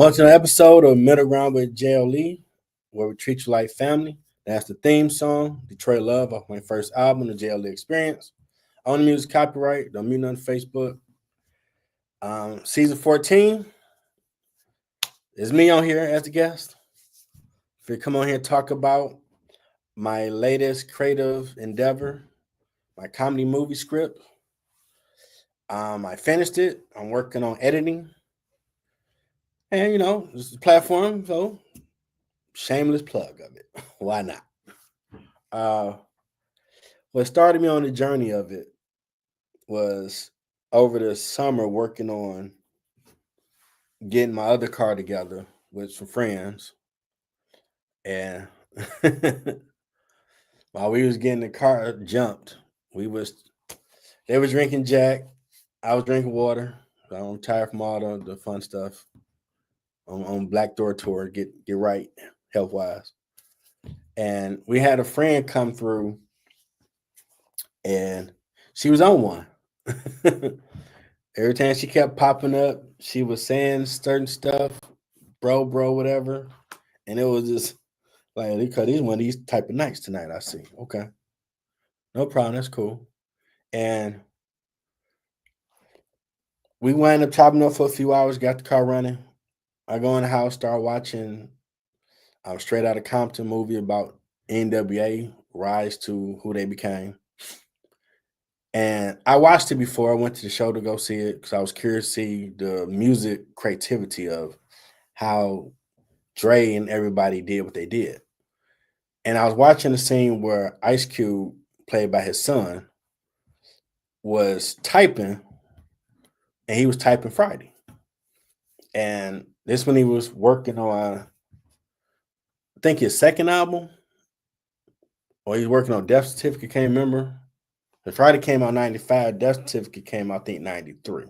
Welcome to an episode of Middle Ground with JLE, where we treat you like family. That's the theme song, Detroit Love, off my first album, The JLE Experience. On the music copyright, don't mute on Facebook. Season 14 is me on here as the guest. If you come on here and talk about my latest creative endeavor, my comedy movie script. I finished it. I'm working on editing. And, this is a platform, so shameless plug of it. Why not? What started me on the journey of it was over the summer working on getting my other car together with some friends. And while we was getting the car jumped, they were drinking Jack. I was drinking water. I'm tired from all the fun stuff on Black Door Tour, get right health wise. And we had a friend come through, and she was on one. Every time she kept popping up, she was saying certain stuff, bro, whatever. And it was just like, because these one of these type of nights tonight, I see. Okay. No problem. That's cool. And we wound up chopping up for a few hours, got the car running. I go in the house, start watching Straight Outta Compton movie about NWA, rise to who they became. And I watched it before I went to the show to go see it because I was curious to see the music creativity of how Dre and everybody did what they did. And I was watching the scene where Ice Cube, played by his son, was typing, and he was typing Friday. And this when he was working on, I think his second album, or he's working on Death Certificate, can't remember. The Friday came out 95, Death Certificate came out, I think, 93.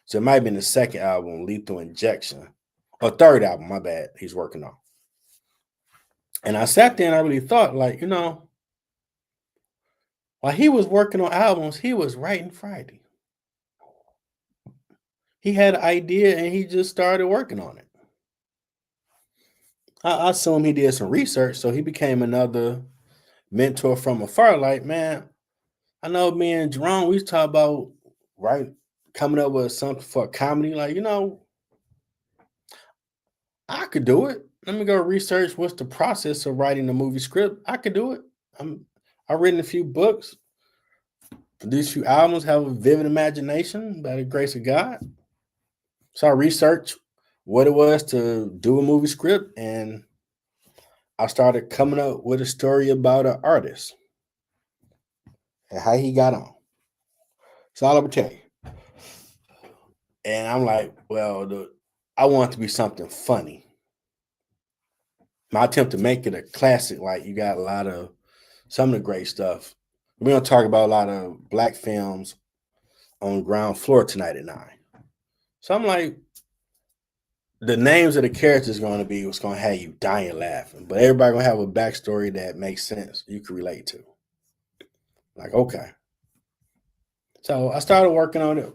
So it might have been the second album, Lethal Injection, or third album, my bad, he's working on. And I sat there and I really thought, like, while he was working on albums, he was writing Friday. He had an idea and he just started working on it. I assume he did some research, so he became another mentor from afar. Like, man, I know me and Jerome, we talk about coming up with something for comedy. Like, I could do it. Let me go research what's the process of writing a movie script. I could do it. I've written a few books. These few albums have a vivid imagination by the grace of God. So I researched what it was to do a movie script, and I started coming up with a story about an artist and how he got on. So all I'm gonna tell you. And I'm like, well, I want it to be something funny. My attempt to make it a classic, like you got a lot of some of the great stuff. We're gonna talk about a lot of black films on ground floor tonight at 9. So I'm like, the names of the characters going to be what's going to have you dying laughing, but everybody going to have a backstory that makes sense, you can relate to. Like, okay. So I started working on it.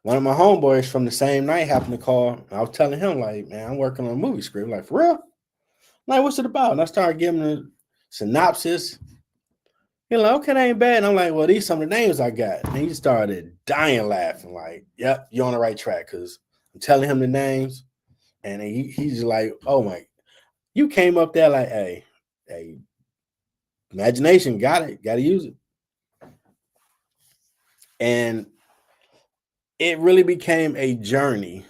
One of my homeboys from the same night happened to call. And I was telling him, like, man, I'm working on a movie script. Like, for real? I'm like, what's it about? And I started giving him a synopsis. He's like, okay, that ain't bad. And I'm like, well, these some of the names I got. And he started dying laughing. Like, yep, you're on the right track. Because I'm telling him the names. And he's like, oh my, you came up there like, hey, imagination, got to use it. And it really became a journey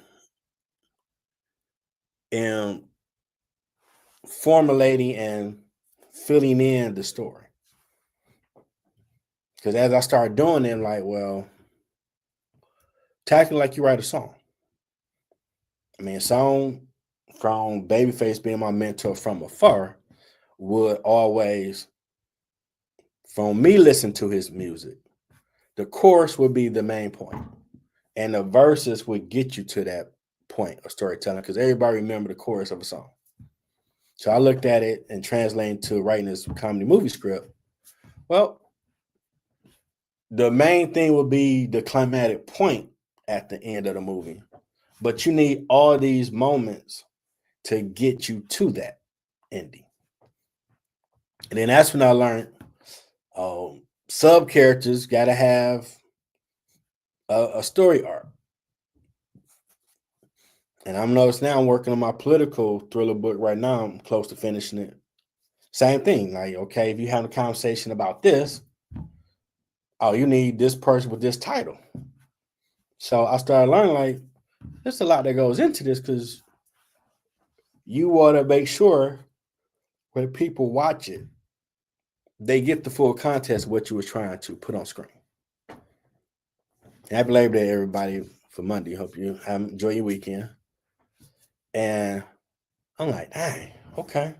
in formulating and filling in the story. Because as I started doing it, I'm like, well, tackling like you write a song. I mean, a song from Babyface being my mentor from afar would always, from me listening to his music, the chorus would be the main point, and the verses would get you to that point of storytelling because everybody remember the chorus of a song. So I looked at it and translated to writing this comedy movie script. Well, the main thing would be the climatic point at the end of the movie, but you need all these moments to get you to that ending. And then that's when I learned sub characters got to have a story arc. And I'm noticing now I'm working on my political thriller book right now. I'm close to finishing it. Same thing. Like, okay, if you have a conversation about this, oh, you need this person with this title. So I started learning, like, there's a lot that goes into this because you want to make sure when people watch it, they get the full context of what you were trying to put on screen. Happy Labor Day, everybody, for Monday. Hope you enjoy your weekend. And I'm like, dang, okay.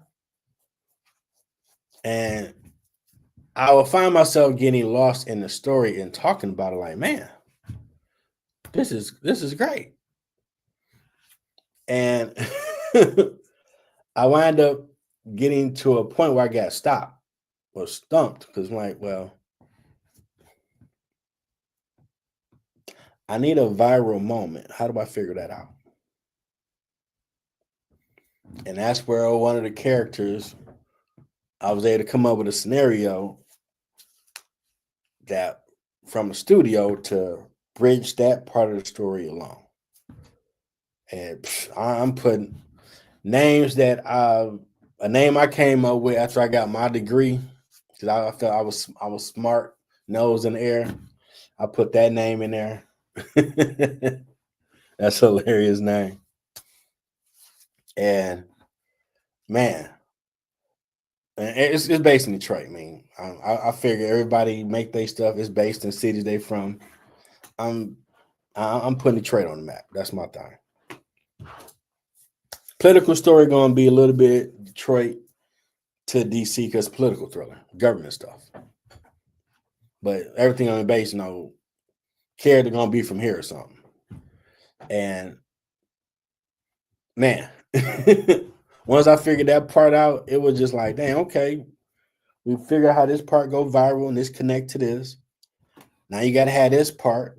And I will find myself getting lost in the story and talking about it like, man, this is great. And I wind up getting to a point where I got stopped or stumped because I'm like, well, I need a viral moment. How do I figure that out? And that's where one of the characters, I was able to come up with a scenario that from the studio to bridge that part of the story along. And I'm putting names that a name I came up with after I got my degree because I felt I was smart, nose in the air. I put that name in there. That's a hilarious name. And man, it's based in Detroit. I mean, I figure everybody make their stuff. It's based in cities they from. I'm putting Detroit on the map. That's my thing. Political story gonna be a little bit Detroit to DC because political thriller, government stuff. But everything on the base, character gonna be from here or something. And man, once I figured that part out, it was just like, dang, okay, we figure out how this part go viral and this connect to this. Now you got to have this part,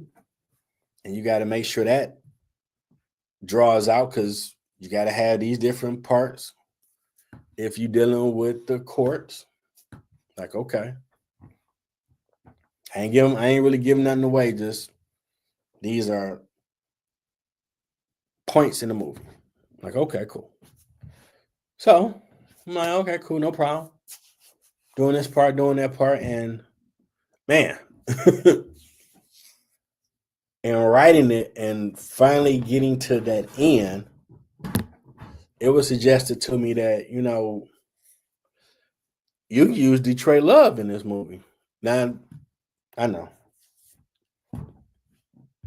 and you got to make sure that draws out because you got to have these different parts. If you're dealing with the courts, like, okay, I ain't really giving nothing away. Just these are points in the movie. Like, okay, cool. So I'm like, okay, cool, no problem. Doing this part, doing that part, and man, and writing it and finally getting to that end, it was suggested to me that, you use Detroit Love in this movie. Now, I know.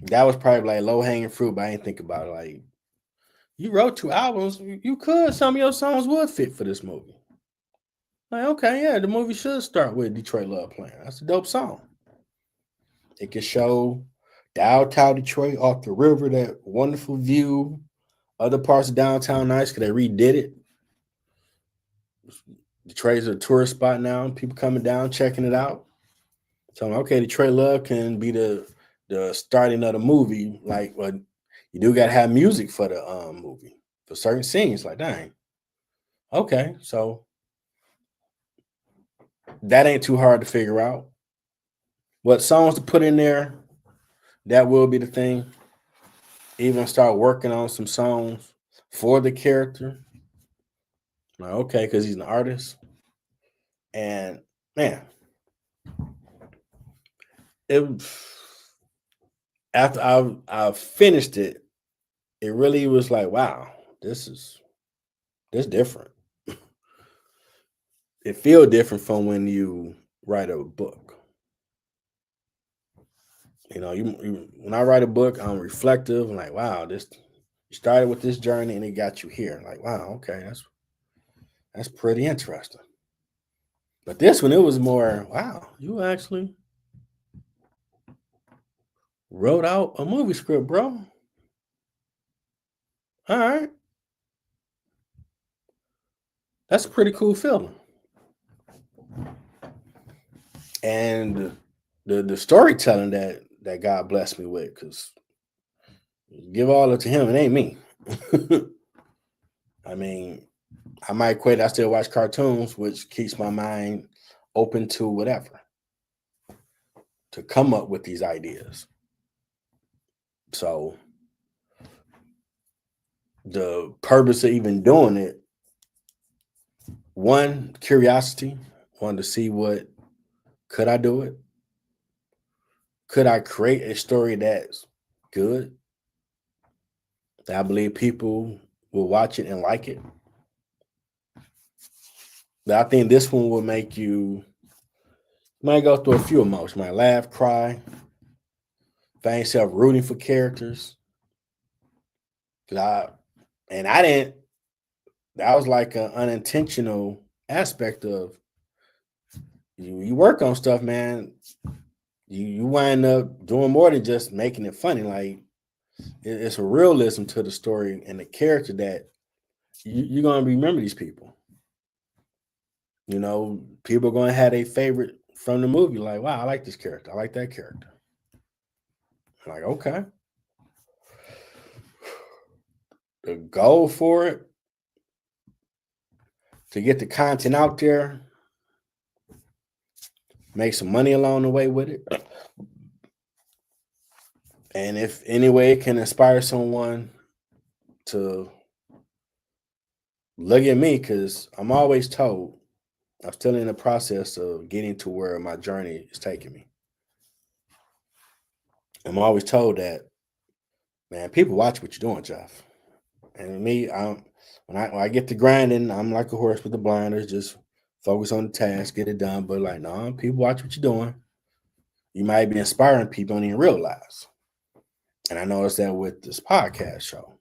That was probably like low hanging fruit, but I didn't think about it. Like, you wrote 2 albums, you could, some of your songs would fit for this movie. Like, okay, yeah, the movie should start with Detroit Love playing. That's a dope song. It could show downtown Detroit off the river, that wonderful view. Other parts of downtown nice because they redid it. Detroit's a tourist spot now. People coming down, checking it out. So, okay, Detroit Love can be the starting of the movie. Like, well, you do got to have music for the movie for certain scenes. Like, dang. Okay, so that ain't too hard to figure out. What songs to put in there, that will be the thing. Even start working on some songs for the character. Like, okay, because he's an artist. And man, after I finished it, it really was like, wow, this different. It feels different from when you write a book. When I write a book, I'm reflective. I'm like, wow, you started with this journey and it got you here. Like, wow, okay, that's pretty interesting. But this one, it was more, wow, you actually wrote out a movie script, bro. All right. That's a pretty cool feeling. And the storytelling that God blessed me with, because give all it to him, it ain't me. I mean, I might quit. I still watch cartoons, which keeps my mind open to whatever, to come up with these ideas. So the purpose of even doing it, one, curiosity, wanted to see what, could I do it? Could I create a story that's good, that I believe people will watch it and like it? But I think this one will make you might go through a few emotions, might laugh, cry, find yourself rooting for characters. Cause I didn't, that was like an unintentional aspect of you work on stuff, man. You wind up doing more than just making it funny. Like it's a realism to the story and the character that you're gonna remember these people. You know, people are gonna have a favorite from the movie. Like, wow, I like this character. I like that character. Like, okay. The goal for it, to get the content out there, make some money along the way with it. And if any way it can inspire someone to look at me, because I'm always told I'm still in the process of getting to where my journey is taking me. I'm always told that, man, people watch what you're doing, Jeff. And me, when I get to grinding, I'm like a horse with the blinders, just focus on the task, get it done. But like, no, people watch what you're doing. You might be inspiring people and even realize. And I noticed that with this podcast show,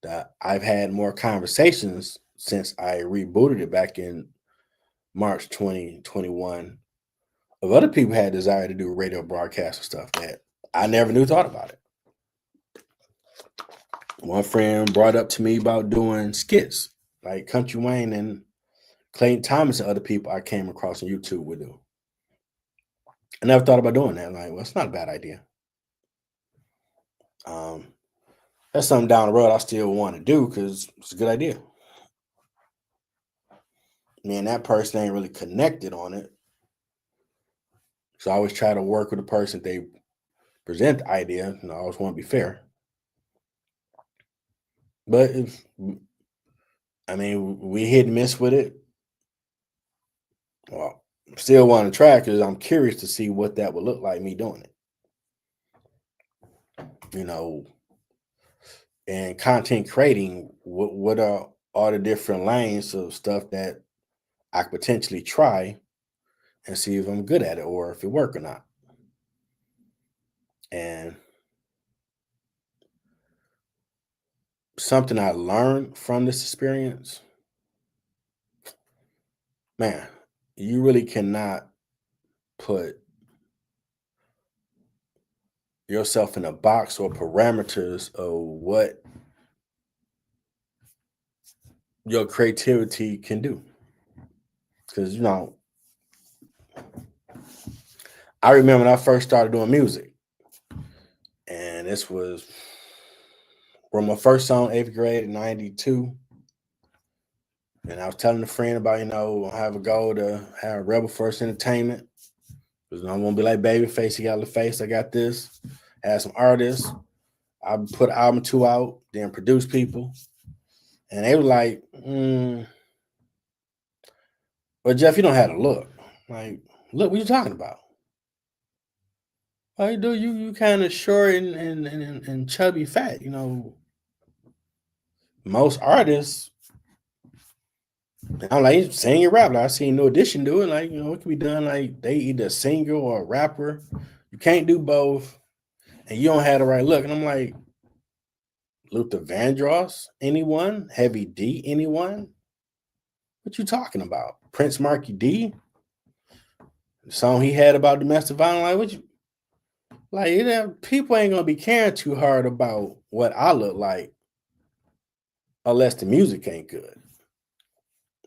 that I've had more conversations since I rebooted it back in March 2021 of other people had desire to do radio broadcast and stuff that I never knew thought about it. One friend brought up to me about doing skits like Country Wayne and Clayton Thomas and other people I came across on YouTube would do. I never thought about doing that. Like, well, it's not a bad idea. That's something down the road I still want to do because it's a good idea. Me and that person ain't really connected on it. So I always try to work with the person they present the idea, and I always want to be fair. But if we hit and miss with it, well, still want to try because I'm curious to see what that would look like me doing it. You know, and content creating, what are all the different lanes of stuff that I could potentially try and see if I'm good at it or if it work or not. And something I learned from this experience, man, you really cannot put yourself in a box or parameters of what your creativity can do. Because, I remember when I first started doing music, and this was from my first song, 8th grade in 92. And I was telling a friend about, I have a goal to have Rebel First Entertainment. Because I won't be like Babyface, he got the face, I got this. Had some artists. I put album 2 out, then produce people. And they were like, but Jeff, you don't have to look. Like, look, what you talking about? Why do you kind of short and chubby fat? Most artists, I'm like, sing and rap. Like, I seen No Audition do it. Like, it can be done. Like, they either a singer or a rapper. You can't do both, and you don't have the right look. And I'm like, Luther Vandross, anyone? Heavy D, anyone? What you talking about? Prince Marky D? The song he had about domestic violence? Like, what you like? People ain't gonna be caring too hard about what I look like unless the music ain't good.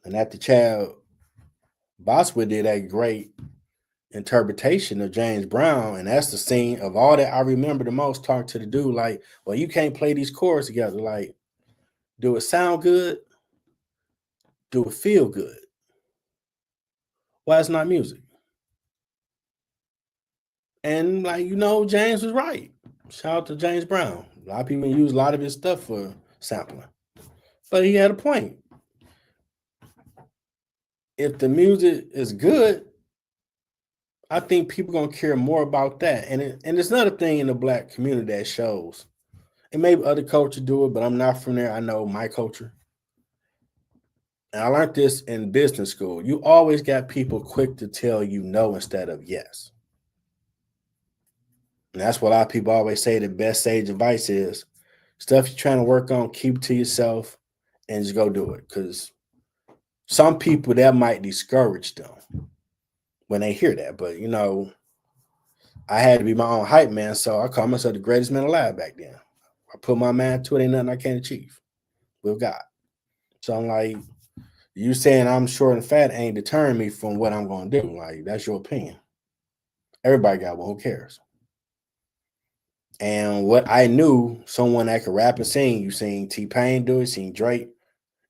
And after Chad Boswell did that great interpretation of James Brown, and that's the scene of all that I remember the most. Talking to the dude, like, well, you can't play these chords together. Like, Do it sound good? Do it feel good? Why it's not music? And like James was right. Shout out to James Brown. A lot of people use a lot of his stuff for sampling, but he had a point. If the music is good, I think people gonna care more about that. And it's another thing in the black community that shows. And maybe other cultures do it, but I'm not from there. I know my culture. And I learned this in business school. You always got people quick to tell you no instead of yes. And that's what a lot of people always say the best sage advice is stuff you're trying to work on, keep it to yourself and just go do it. Because some people that might discourage them when they hear that. But I had to be my own hype man. So I called myself the greatest man alive back then. I put my mind to it, ain't nothing I can't achieve with God. So I'm like, you saying I'm short and fat ain't deterring me from what I'm going to do. Like, that's your opinion. Everybody got one. Who cares? And what I knew, someone that could rap and sing, you seen T-Pain do it, seen Drake,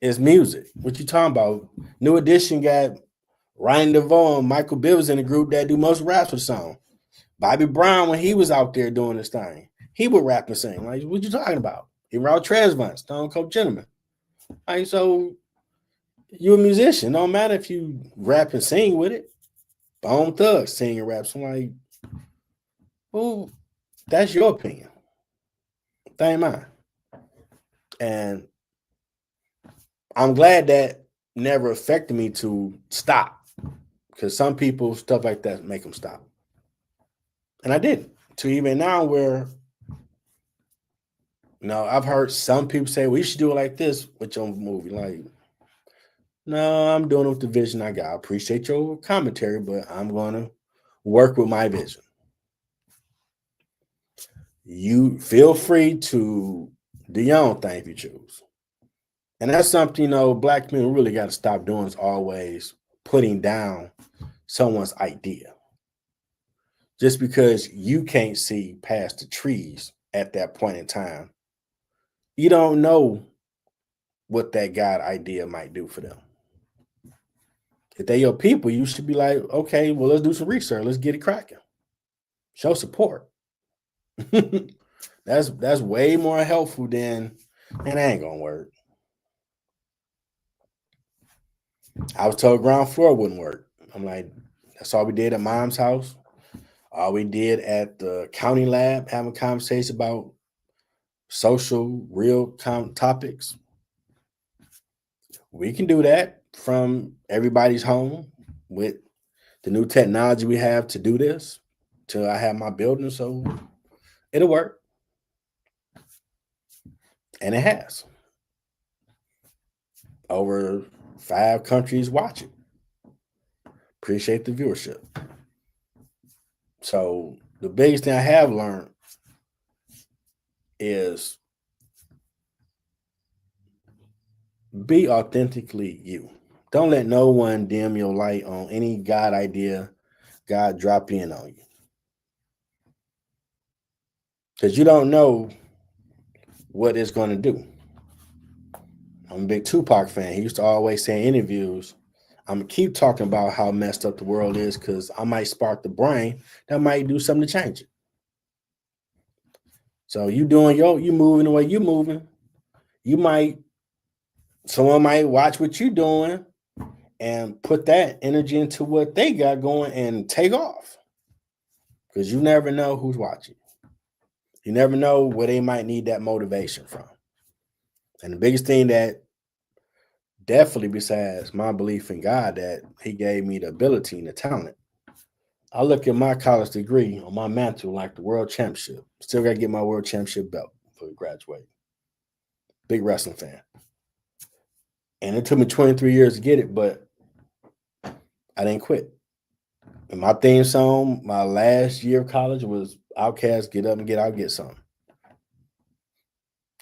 is music. What you talking about? New Edition got Ryan DeVoe and Michael Bivins in the group that do most raps for song. Bobby Brown, when he was out there doing this thing, he would rap and sing. Like, what you talking about? He wrote Trezvant, Stone Cold Gentleman. Like, so you're a musician. Don't matter if you rap and sing with it. Bone Thugs sing and rap. So I'm like, well, that's your opinion. That ain't mine. And I'm glad that never affected me to stop. Because some people, stuff like that make them stop. And I didn't. To even now where, I've heard some people say, well, you should do it like this with your movie. Like, no, I'm doing it with the vision I got. I appreciate your commentary, but I'm going to work with my vision. You feel free to do your own thing if you choose. And that's something, black people really got to stop doing is always putting down someone's idea. Just because you can't see past the trees at that point in time, you don't know what that God idea might do for them. If they're your people, you should be like, okay, well, let's do some research. Let's get it cracking. Show support. That's way more helpful than, man, that ain't gonna work. I was told ground floor wouldn't work. I'm like, that's all we did at mom's house. All we did at the county lab, having conversations about social, real topics. We can do that from everybody's home with the new technology we have to do this till I have my building. So it'll work. And it has. Over 5 countries watch it. Appreciate the viewership. So the biggest thing I have learned is be authentically you. Don't let no one dim your light on any God idea God drop in on you. Because you don't know what it's going to do. I'm a big Tupac fan. He used to always say in interviews, I'm going to keep talking about how messed up the world is because I might spark the brain that might do something to change it. So you moving the way you moving. Someone might watch what you're doing and put that energy into what they got going and take off. Because you never know who's watching. You never know where they might need that motivation from. And the biggest thing that definitely besides my belief in God that he gave me the ability and the talent, I look at my college degree on my mantle like the world championship. Still got to get my world championship belt for graduating. Big wrestling fan. And it took me 23 years to get it, but I didn't quit. And my theme song, my last year of college was Outkast, Get Up and Get Out, Get Some.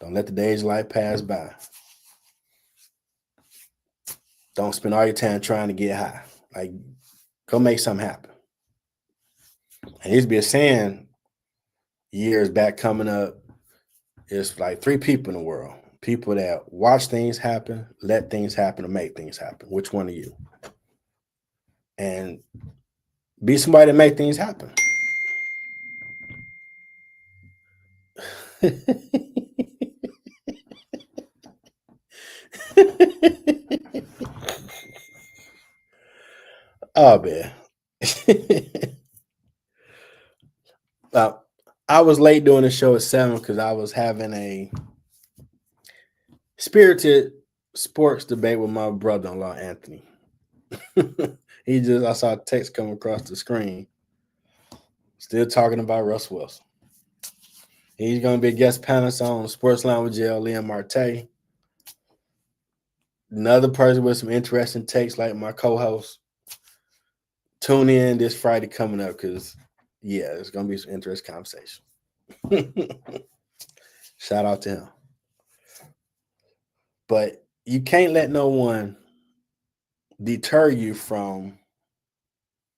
Don't let the days of life pass by. Don't spend all your time trying to get high. Like, go make something happen. And used to be a saying years back coming up, it's like 3 people in the world. People that watch things happen, let things happen, or make things happen. Which one are you? And be somebody that make things happen. Oh man. uh, I was late doing the show at 7 because I was having a spirited sports debate with my brother-in-law Anthony. I saw a text come across the screen. Still talking about Russ Wilson. He's going to be a guest panelist on Sports Line with JLE and Marte. Another person with some interesting takes, like my co-host. Tune in this Friday coming up because, yeah, it's going to be some interesting conversation. Shout out to him. But you can't let no one deter you from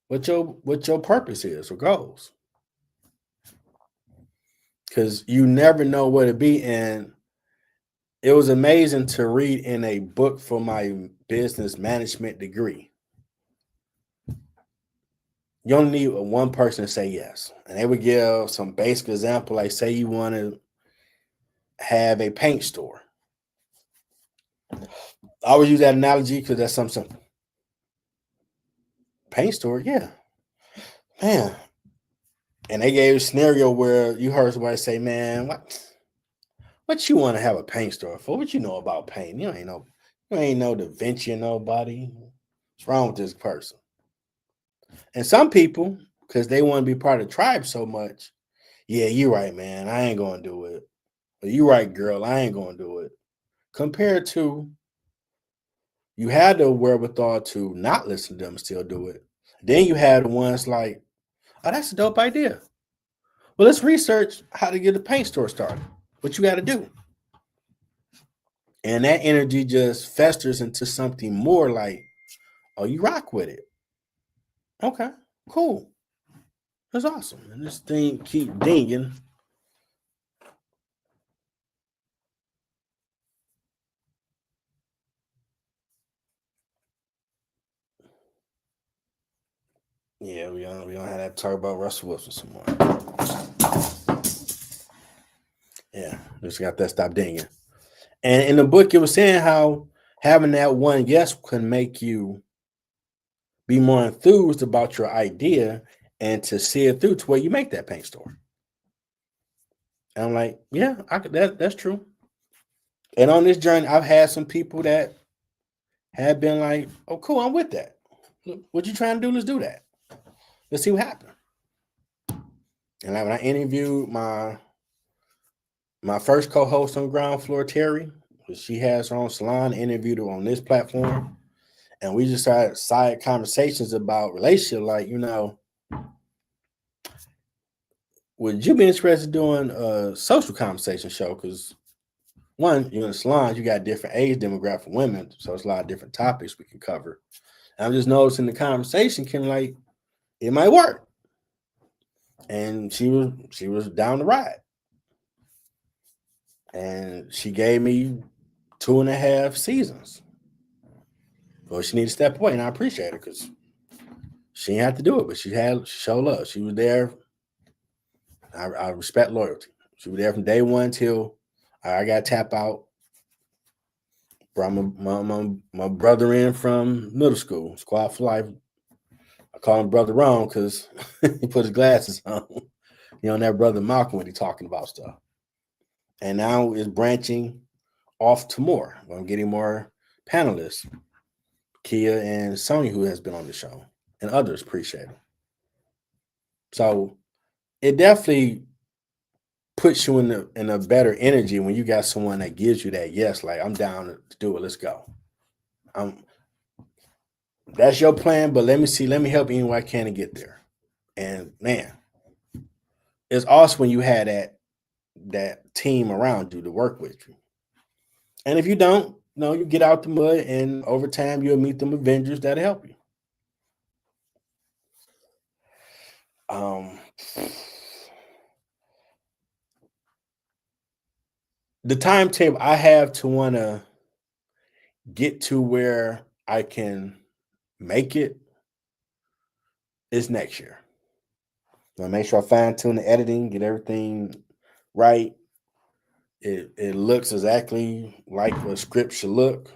what your purpose is or goals. Because you never know what it be. And it was amazing to read in a book for my business management degree. You only need one person to say yes. And they would give some basic example, like say you want to have a paint store. I always use that analogy because that's something simple. Paint store, yeah. Man. And they gave a scenario where you heard somebody say, man, what you want to have a paint store for? What you know about paint? You ain't no Da Vinci or nobody. What's wrong with this person? And some people, because they want to be part of the tribe so much, yeah, you're right, man. I ain't gonna do it. Or you right, girl, I ain't gonna do it. Compared to you had the wherewithal to not listen to them, still do it. Then you had the ones like, oh, that's a dope idea. Well, let's research how to get a paint store started. What you got to do. And that energy just festers into something more like, oh, you rock with it. Okay, cool. That's awesome. And this thing keep dinging. Yeah, we don't have to talk about Russell Wilson some more. Yeah, just got that stop dinging. And in the book, it was saying how having that one yes can make you be more enthused about your idea and to see it through to where you make that paint store. And I'm like, yeah, that's true. And on this journey, I've had some people that have been like, oh, cool, I'm with that. What you trying to do? Let's do that. Let's see what happens. And like when I interviewed my first co-host on Ground Floor, Terry, she has her own salon, interviewed her on this platform. And we just started side conversations about relationship. Like, would you be interested in doing a social conversation show? Because one, you're in the salon, you got different age demographic women, so it's a lot of different topics we can cover. And I'm just noticing the conversation can it might work. And she was down the ride. And she gave me 2.5 seasons. Well, she needed to step away, and I appreciate it because she didn't have to do it, but she showed love. She was there. I respect loyalty. She was there from day one till I got tap out. Brought my brother in from middle school, Squad for Life. I call him Brother Wrong because he put his glasses on. That Brother Malcolm when he talking about stuff. And now it's branching off to more. I'm getting more panelists. Kia and Sony, who has been on the show, and others appreciate it. So it definitely puts you in a better energy when you got someone that gives you that yes, like I'm down to do it. Let's go. That's your plan, but let me help you any way I can to get there. And man, it's awesome when you had that team around you to work with you. And if you don't, you get out the mud, and over time you'll meet them Avengers that'll help you. Um, the timetable I have to want to get to where I can make it is next year. I make sure I fine tune the editing, get everything right. It looks exactly like a script should look.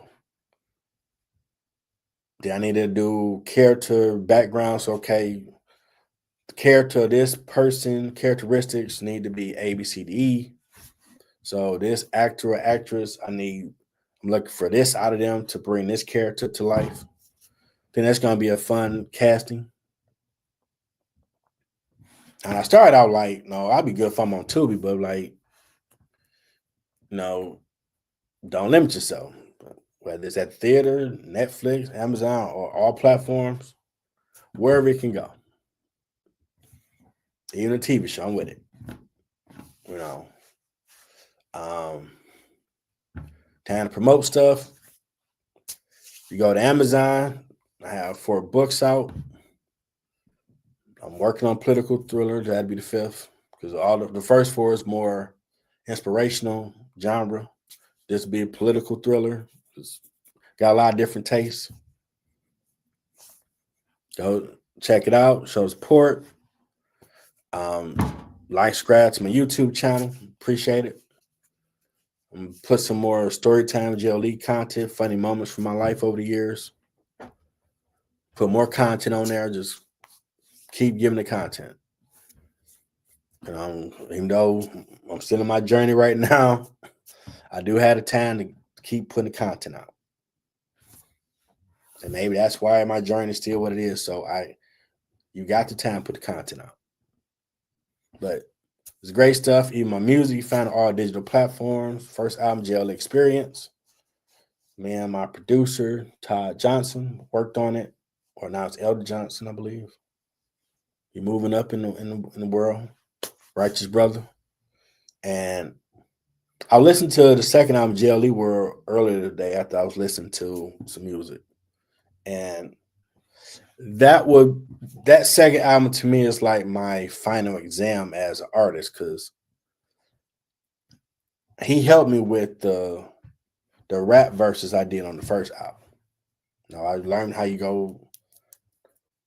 Then I need to do character backgrounds. Okay, the character of this person, characteristics need to be A, B, C, D, E. So this actor or actress, I'm looking for this out of them to bring this character to life. Then that's gonna be a fun casting. And I started out like, no, I'll be good if I'm on Tubi, but like, no, don't limit yourself. Whether it's at theater, Netflix, Amazon, or all platforms, wherever it can go. Even a TV show, I'm with it. You know, um, time to promote stuff. You go to Amazon. I have 4 books out. I'm working on political thriller. That'd be the 5th because all the first 4 is more inspirational genre. This would be a political thriller. It's got a lot of different tastes. Go check it out. Show support. Like, subscribe to my YouTube channel. Appreciate it. Put some more story time JLE content, funny moments from my life over the years. Put more content on there. Just keep giving the content. Even though I'm still in my journey right now, I do have the time to keep putting the content out. And maybe that's why my journey is still what it is. So you got the time to put the content out. But it's great stuff. Even my music, you find all digital platforms. First album, JLE Experience. Me and my producer, Todd Johnson, worked on it. Or now it's Elder Johnson, I believe. You're moving up in the world. Righteous brother. And I listened to the second album, JLE World, earlier today after I was listening to some music. And that second album to me is like my final exam as an artist because he helped me with the rap verses I did on the first album. I learned how you go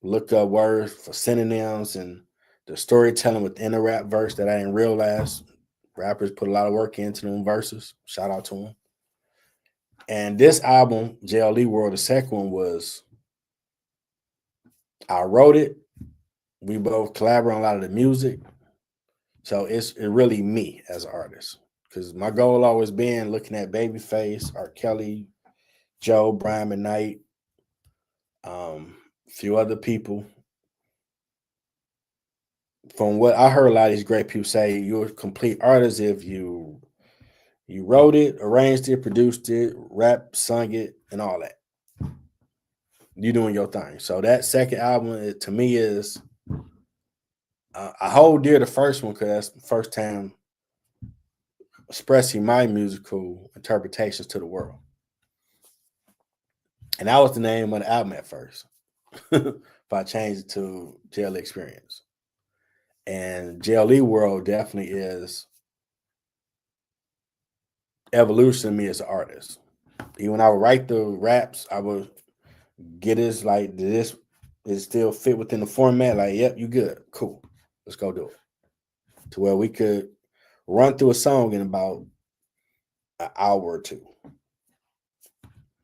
look up words for synonyms and the storytelling within the rap verse that I didn't realize. Rappers put a lot of work into them verses. Shout out to them. And this album, JLE World, the second one was, I wrote it. We both collaborate on a lot of the music. So it's really me as an artist. Because my goal always been looking at Babyface, R. Kelly, Joe, Brian McKnight, a few other people. From what I heard a lot of these great people say, you're a complete artist if you wrote it, arranged it, produced it, rap, sung it, and all that. You're doing your thing. So that second album, to me, is I hold dear the first one because that's the first time expressing my musical interpretations to the world. And that was the name of the album at first. If I changed it to JLE Experience. And JLE World definitely is evolution of me as an artist. Even when I would write the raps, I would get this like this is still fit within the format. Like, yep, you good. Cool. Let's go do it. To where we could run through a song in about an hour or 2.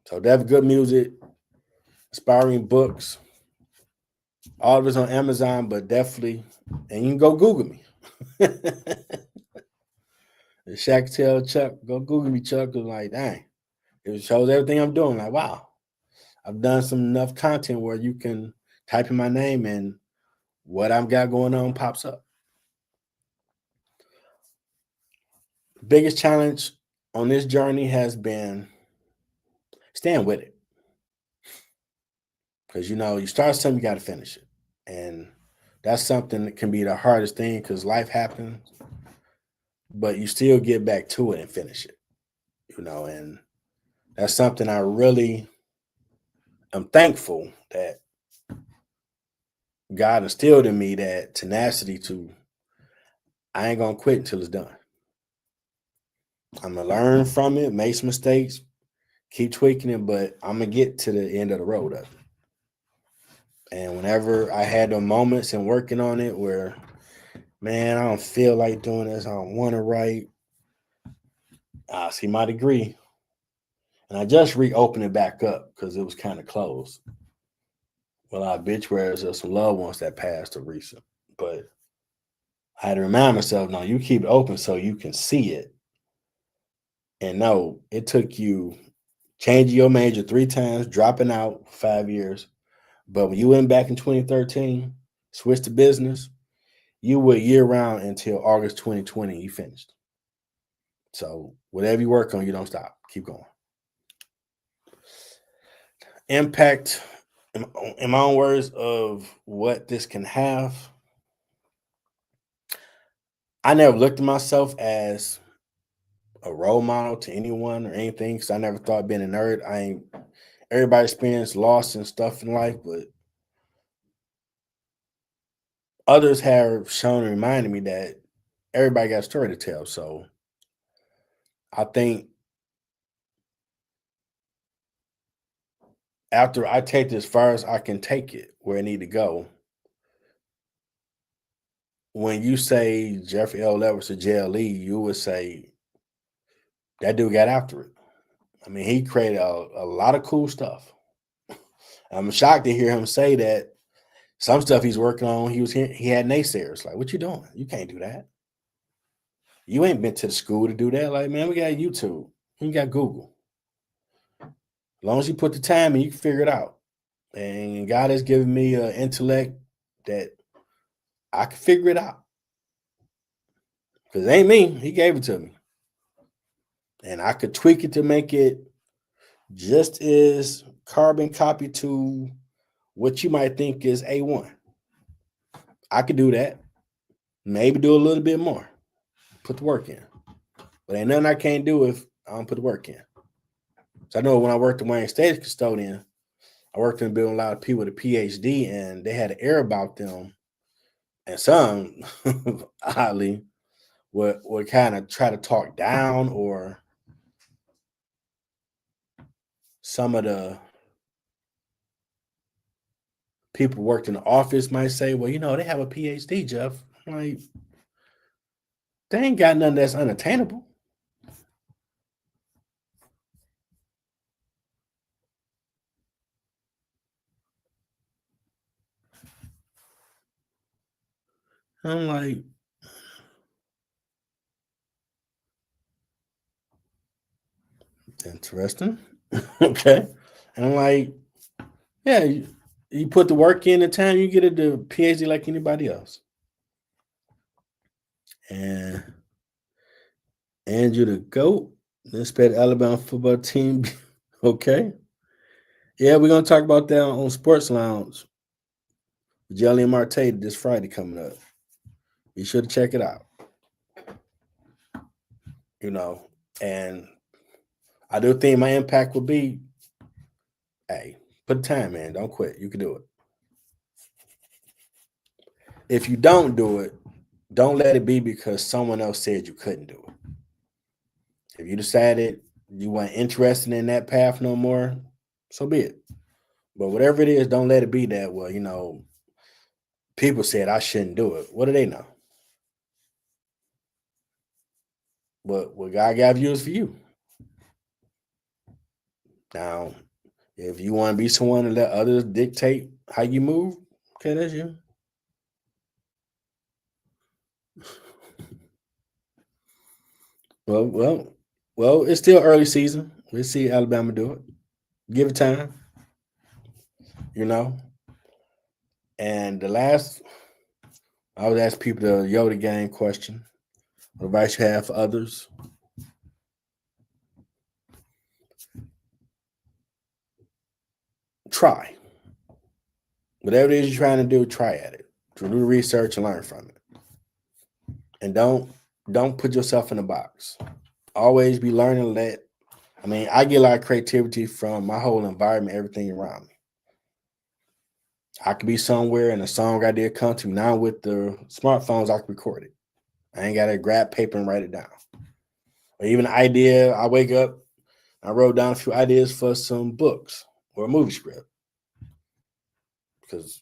So they have good music, inspiring books. All of it's on Amazon, but definitely, and you can go Google me. Shaq tell Chuck, go Google me, Chuck. Was like, dang, it shows everything I'm doing. Like, wow, I've done some enough content where you can type in my name and what I've got going on pops up. Biggest challenge on this journey has been staying with it. Because, you start something, you got to finish it. And that's something that can be the hardest thing because life happens, but you still get back to it and finish it, and that's something I really am thankful that God instilled in me, that tenacity to, I ain't going to quit until it's done. I'm gonna learn from it, make some mistakes, keep tweaking it, but I'm gonna get to the end of the road of it. And whenever I had the moments and working on it where, man, I don't feel like doing this, I don't want to write, I see my degree. And I just reopened it back up because it was kind of closed. Well, I obituaries of some loved ones that passed or recent. But I had to remind myself, no, you keep it open so you can see it. And no, it took you changing your major 3 times, dropping out 5 years. But when you went back in 2013, switched to business, you were year round until August 2020, you finished. So whatever you work on, you don't stop. Keep going. Impact, in my own words, of what this can have. I never looked at myself as a role model to anyone or anything because I never thought being a nerd. I ain't everybody experienced loss and stuff in life, but others have shown and reminded me that everybody got a story to tell. So I think after I take this as far as I can take it where I need to go, when you say Jeffrey L.L.C or JLE, you would say that dude got after it. I mean, he created a lot of cool stuff. I'm shocked to hear him say that some stuff he's working on, he had naysayers like, "What you doing? You can't do that. You ain't been to the school to do that." Like, man, we got YouTube, we got Google. As long as you put the time in, you can figure it out. And God has given me an intellect that I can figure it out. Because it ain't me, He gave it to me, and I could tweak it to make it just as carbon copy to what you might think is A1. I could do that. Maybe do a little bit more. Put the work in. But ain't nothing I can't do if I don't put the work in. So I know when I worked at Wayne State custodian, I worked in a building a lot of people with a PhD, and they had an air about them. And some, oddly, would kind of try to talk down, or some of the people worked in the office might say, well, they have a PhD, Jeff. I'm like, they ain't got nothing that's unattainable. I'm like, interesting. Okay. And I'm like, yeah, you put the work in the time, you get a PhD like anybody else. And Andrew the GOAT, let's bet Alabama football team. Okay. Yeah, we're gonna talk about that on Sports Lounge. JLE and Marte this Friday coming up. Be sure to check it out. And I do think my impact will be, hey, put time in, don't quit. You can do it. If you don't do it, don't let it be because someone else said you couldn't do it. If you decided you weren't interested in that path no more, so be it. But whatever it is, don't let it be that, well, people said I shouldn't do it. What do they know? What God gave you is for you. Now, if you want to be someone and let others dictate how you move, okay, that's you. Well, it's still early season. We'll see Alabama do it. Give it time, you know. And the last, I would ask people the Yoda game question. What advice you have for others? Try. Whatever it is you're trying to do, try at it. Do the research and learn from it. And don't put yourself in a box. Always be learning. I get a lot of creativity from my whole environment, everything around me. I could be somewhere and a song idea come to me. Now with the smartphones, I can record it. I ain't got to grab paper and write it down. Or even an idea, I wake up, I wrote down a few ideas for some books or a movie script. Because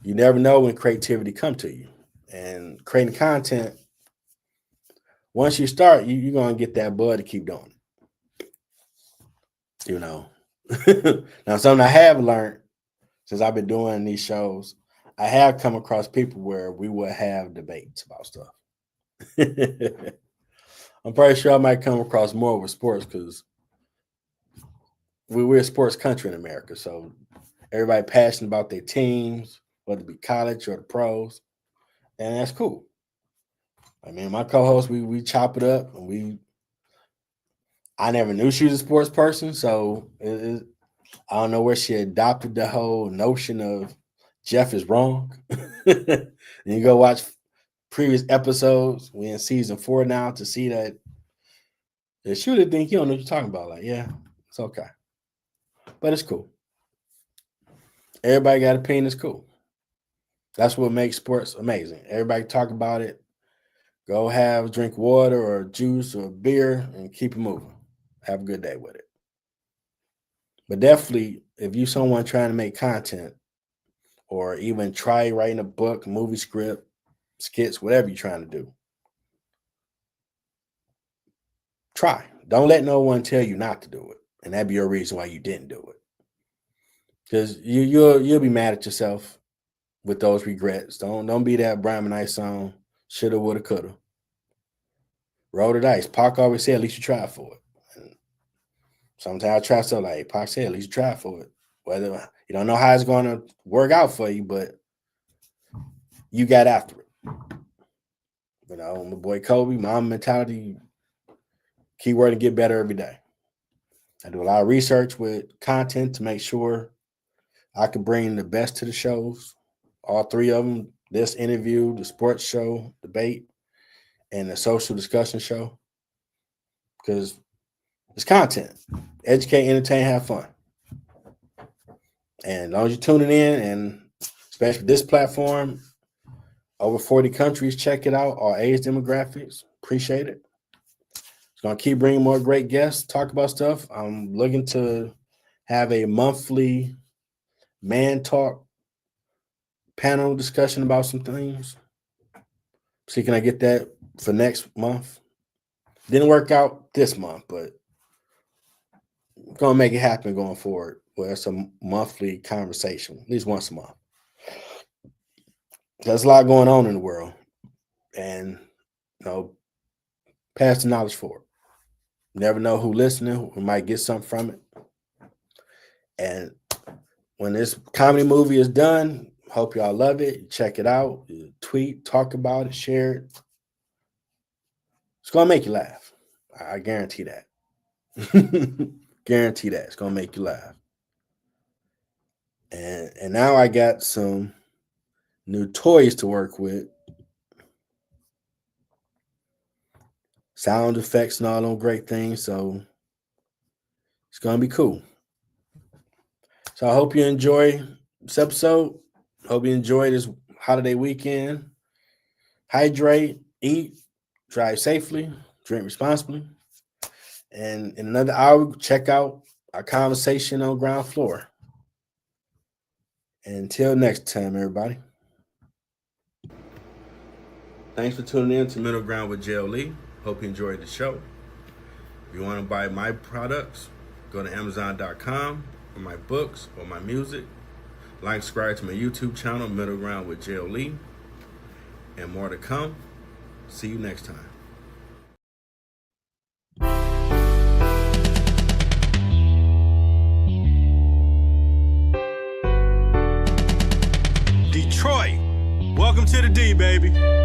you never know when creativity come to you. And creating content, once you start, you're going to get that bug to keep doing it. You know. Now, something I have learned since I've been doing these shows, I have come across people where we will have debates about stuff. I'm pretty sure I might come across more with sports because we're a sports country in America. So everybody passionate about their teams, whether it be college or the pros, and that's cool. I mean, my co-host, we chop it up, and I never knew she was a sports person, so I don't know where she adopted the whole notion of Jeff is wrong. And you go watch previous episodes. We're in season 4 now to see that she would think you don't know what you're talking about. Like, yeah, it's okay, but it's cool. Everybody got an opinion. It's cool. That's what makes sports amazing. Everybody talk about it. Go drink water or juice or beer and keep it moving. Have a good day with it. But definitely, if you're someone trying to make content or even try writing a book, movie script, skits, whatever you're trying to do, try. Don't let no one tell you not to do it. And that'd be your reason why you didn't do it. Because you'll be mad at yourself with those regrets. Don't be that Brian McKnight song, shoulda, woulda, coulda. Roll the dice. Pac always said, at least you try for it. And sometimes I try stuff like Pac said, at least you try for it. Whether you don't know how it's going to work out for you, but you got after it. You know, my boy Kobe, mom mentality, keyword and get better every day. I do a lot of research with content to make sure I can bring the best to the shows. All 3 of them, this interview, the sports show, debate, and the social discussion show. Because it's content. Educate, entertain, have fun. And as long as you're tuning in, and especially this platform, over 40 countries, check it out. All age demographics. Appreciate it. It's going to keep bringing more great guests, talk about stuff. I'm looking to have a monthly man talk panel discussion about some things. See, can I get that for next month? Didn't work out this month, but I'm going to make it happen going forward. Well, it's a monthly conversation, at least once a month. There's a lot going on in the world, and pass the knowledge forward. Never know who listening, who might get something from it. And when this comedy movie is done, hope y'all love it. Check it out. Tweet, talk about it, share it. It's gonna make you laugh. I guarantee that. Guarantee that it's gonna make you laugh. And now I got some new toys to work with. Sound effects and all those great things. So it's gonna be cool. So I hope you enjoy this episode. Hope you enjoy this holiday weekend. Hydrate, eat, drive safely, drink responsibly. And in another hour, check out our conversation on ground floor. Until next time, everybody. Thanks for tuning in to Middle Ground with JLE. Hope you enjoyed the show. If you want to buy my products, go to Amazon.com for my books or my music. Like, subscribe to my YouTube channel, Middle Ground with JLE. And more to come. See you next time. Detroit, welcome to the D, baby.